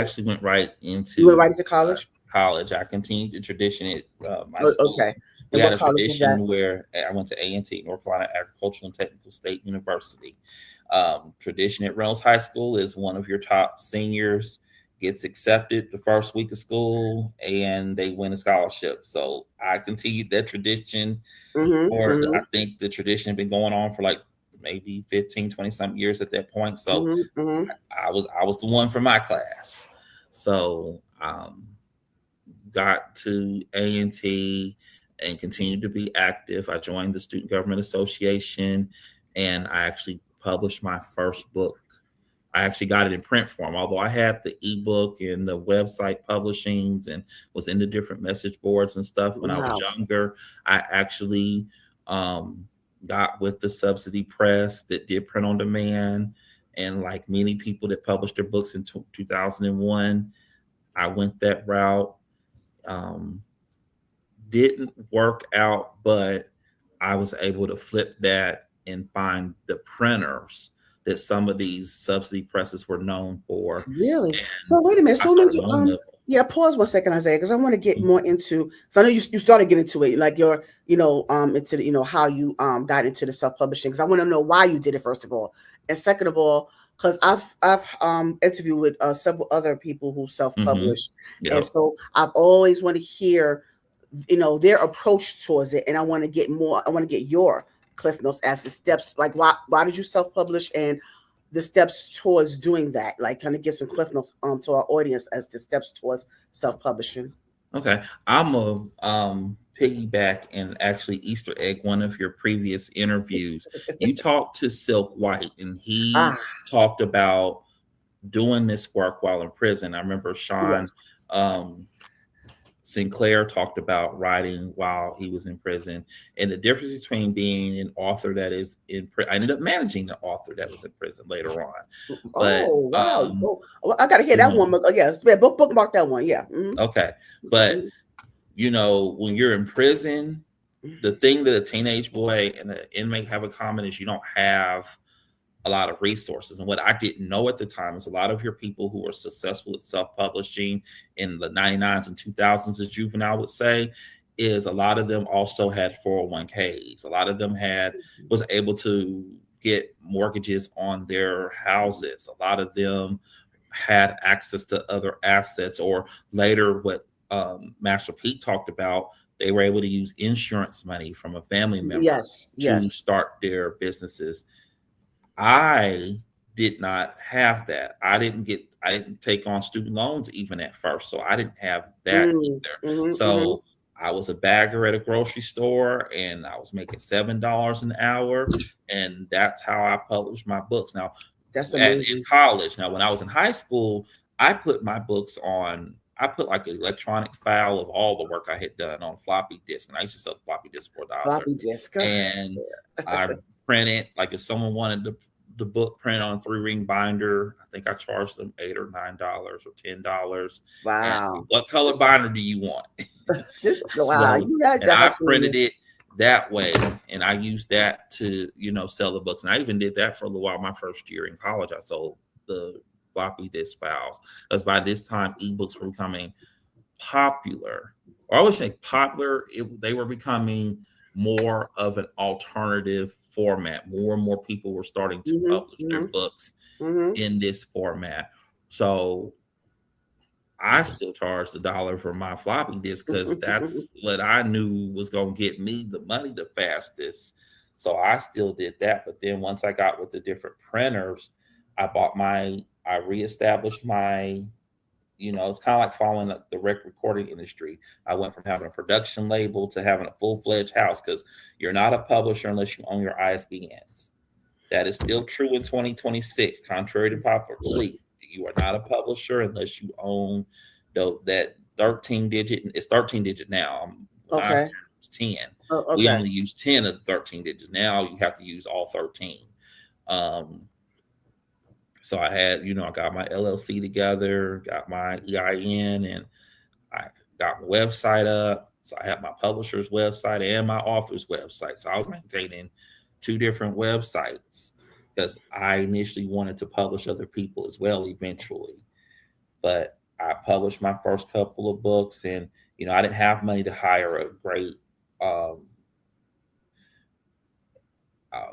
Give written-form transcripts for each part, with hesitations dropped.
actually went right You went into right into college? college. I continued the tradition at my school. Okay. We And had what a college was that? tradition where I went to A&T, North Carolina Agricultural and Technical State University. Tradition at Reynolds High School is one of your top seniors gets accepted the first week of school and they win a scholarship. So I continued that tradition Mm-hmm. for, I Mm-hmm. think the tradition had been going on for like maybe 15, 20 some years at that point. So Mm-hmm. Mm-hmm. I was the one for my class. So got to A&T and continued to be active. I joined the Student Government Association and I actually published my first book. I actually got it in print form, although I had the ebook and the website publishings and was into different message boards and stuff when I was Wow. younger. I actually um, got with the Subsidy Press that did print on demand. And like many people that published their books in 2001, I went that route. Um, didn't work out, but I was able to flip that and find the printers that some of these subsidy presses were known for. Really? And So wait a minute. I So let started me loaning them. yeah, pause 1 second, Isaiah, because I want to get Mhm. more into. So I know you started getting into it, like your into the, how you got into the self publishing. Because I want to know why you did it first of all, and second of all, because I've interviewed with several other people who self Mhm. publish, and Yep. so I've always want to hear their approach towards it, and I want to get more. I want to get your cliff notes as the steps. Like why did you self publish and the steps towards doing that, like kind of give some cliff notes to our audience as the steps towards self-publishing. Okay. I'm a piggyback and actually Easter egg one of your previous interviews. You talked to Silk White and he Ah, talked about doing this work while in prison. I remember Sean yes, um Sinclair talked about writing while he was in prison and the difference between being an author that is in prison. I ended up managing the author that was in prison later on. But oh wow, oh, well, I gotta hear that mhm, one. Yeah, bookmark that one. Yeah. okay. But when you're in prison, the thing that a teenage boy and an inmate have in common is you don't have a lot of resources. And what I didn't know at the time is a lot of your people who were successful at self-publishing in the 99s and 2000s, as Juvenile would say, is a lot of them also had 401ks. A lot of them was able to get mortgages on their houses. A lot of them had access to other assets, or later what Master Pete talked about, they were able to use insurance money from a family member Yes, to yes. start their businesses. I did not have that. I didn't take on student loans even at first. So I didn't have that Mm, either. mm-hmm. So I was a bagger at a grocery store and I was making $7 an hour. And that's how I published my books. Now, That's in amazing. college, now when I was in high school, I put like an electronic file of all the work I had done on floppy disk. And I used to sell floppy disk for $1. Floppy disk. And I printed, like if someone wanted the book print on a 3-ring binder, I think I charged them $8 or $9 or $10. And Wow. what color This, binder do you want? wow. So, You had and the I hustle in printed you. it that way, and I used that to, sell the books. And I even did that for a little while. My first year in college, I sold the floppy disk files, because by this time, ebooks were becoming popular. Or I would say popular. They were becoming more of an alternative format. More and more people were starting to Mm-hmm. publish their Mm-hmm. books Mm-hmm. in this format. So I still charged $1 for my floppy disk because that's what I knew was going to get me the money the fastest. So I still did that. But then once I got with the different printers, I reestablished it's kind of like following the recording industry. I went from having a production label to having a full fledged house, because you're not a publisher unless you own your ISBNs. That is still true in 2026, contrary to popular belief. You are not a publisher unless you own that 13 digit. It's 13 digit now. When I Okay. started, it was 10. Oh, We okay. only use 10 of the 13 digits. Now you have to use all 13. Um, so I had, I got my LLC together, got my EIN, and I got my website up. So I have my publisher's website and my author's website. So I was maintaining two different websites because I initially wanted to publish other people as well eventually. but I published my first couple of books, and I didn't have money to hire a great um,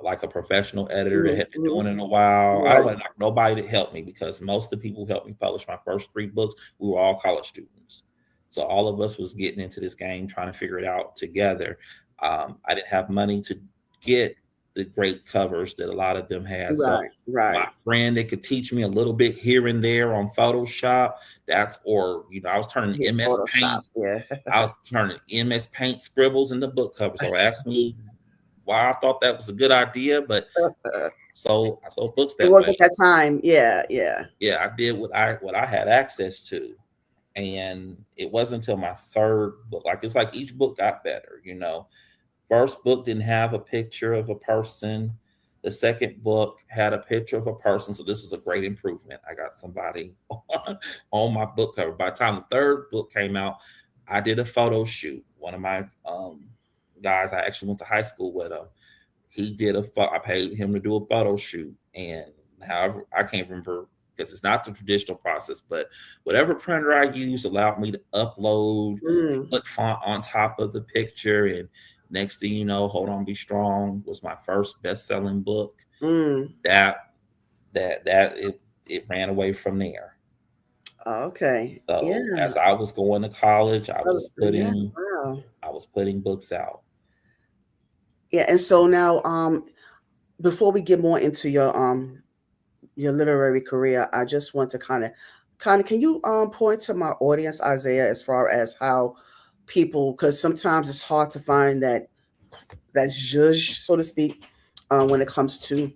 like a professional editor that Mhm, had been mhm. doing it in a while. I don't Right. have nobody to help me because most of the people who helped me publish my first three books, we were all college students. So all of us was getting into this game, trying to figure it out together. I didn't have money to get the great covers that a lot of them had. So Right. my Right. friend that could teach me a little bit here and there on Photoshop, or I was turning Yeah, MS Photoshop. Paint. Yeah. I was turning MS Paint scribbles into book covers. So ask me why I thought that was a good idea, but I sold books It that worked way. at that time. Yeah. Yeah. Yeah, I did what I had access to, and it wasn't until my third book, like it's like each book got better. First book didn't have a picture of a person. The second book had a picture of a person, so this was a great improvement. I got somebody on my book cover. By the time the third book came out, I did a photo shoot. One of my guys I actually went to high school with him. He did I paid him to do a photo shoot, and however I can't remember because it's not the traditional process, but whatever printer I used allowed me to upload, Mm, put font on top of the picture, and next thing you know, Hold On Be Strong was my first best-selling book. mm. That it ran away from there. Okay. Yeah. So as I was going to college, Yeah. Wow. I was putting books out. Yeah. And so now, before we get more into your literary career, I just want to kind of can you point to my audience, Isaiah, as far as how people, because sometimes it's hard to find that zhuzh, so to speak, when it comes to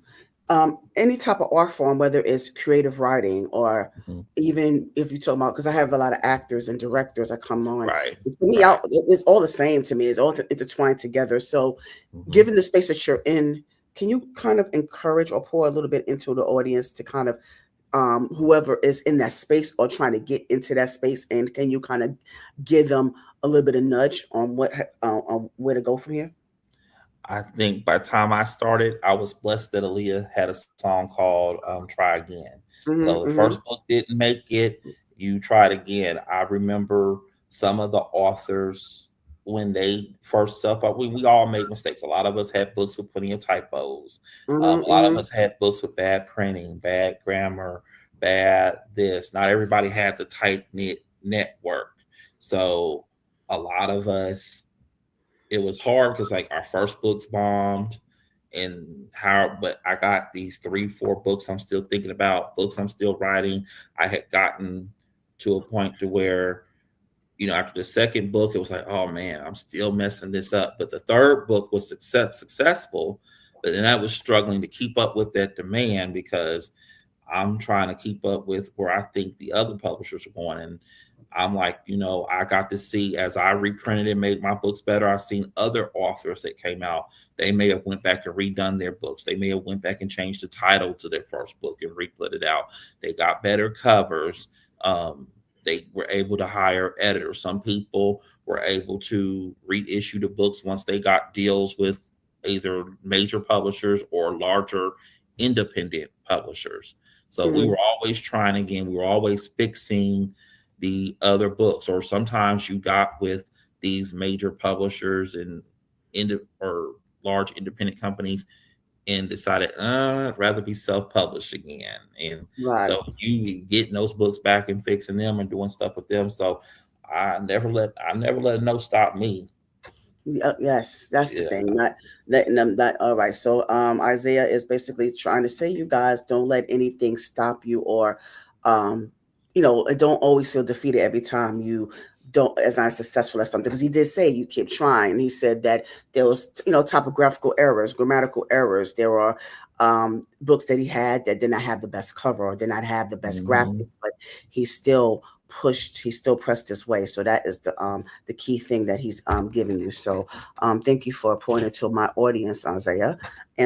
any type of art form, whether it's creative writing or Mhm. even if you talk about, because I have a lot of actors and directors that come on. Right, To me, right. it's all the same to me. It's all intertwined together. So, Mhm. given the space that you're in, can you kind of encourage or pour a little bit into the audience to kind of whoever is in that space or trying to get into that space, and can you kind of give them a little bit of nudge on on where to go from here? I think by the time I started, I was blessed that Aaliyah had a song called Try Again. Hmm. So the Hmm. first book didn't make it. You tried again. I remember some of the authors when they first up, we all made mistakes. A lot of us had books with plenty of typos. Hmm. A lot of Hmm. us had books with bad printing, bad grammar, bad this. Not everybody had the tight knit network. So a lot of us, it was hard because like our first books bombed, and how but I got these 3 4 books I'm still thinking about, books I'm still writing. I had gotten to a point to where after the second book it was like, oh man, I'm still messing this up, but the third book was successful, but then I was struggling to keep up with that demand because I'm trying to keep up with where I think the other publishers are going. And I'm like, I got to see as I reprinted and made my books better. I've seen other authors that came out. They may have went back and redone their books. They may have went back and changed the title to their first book and re-put it out. They got better covers. Um, they were able to hire editors. Some people were able to reissue the books once they got deals with either major publishers or larger independent publishers. So we Hmm. were always trying again. We were always fixing the other books, or sometimes you got with these major publishers and or large independent companies and decided, I'd rather be self-published again. And Right. so you be getting those books back and fixing them and doing stuff with them. So I never let a no stop me. Yes, that's the Yeah. thing. Not letting them. Not all right. So, Isaiah is basically trying to say, you guys don't let anything stop you, or, um, don't always feel defeated every time you don't as not successful as something. Because he did say you keep trying. He said that there was, typographical errors, grammatical errors. There are books that he had that did not have the best cover or did not have the best Mhm. graphics, but he still he still pressed his way. So that is the key thing that he's giving you. So thank you for pointing to my audience, Isaiah. And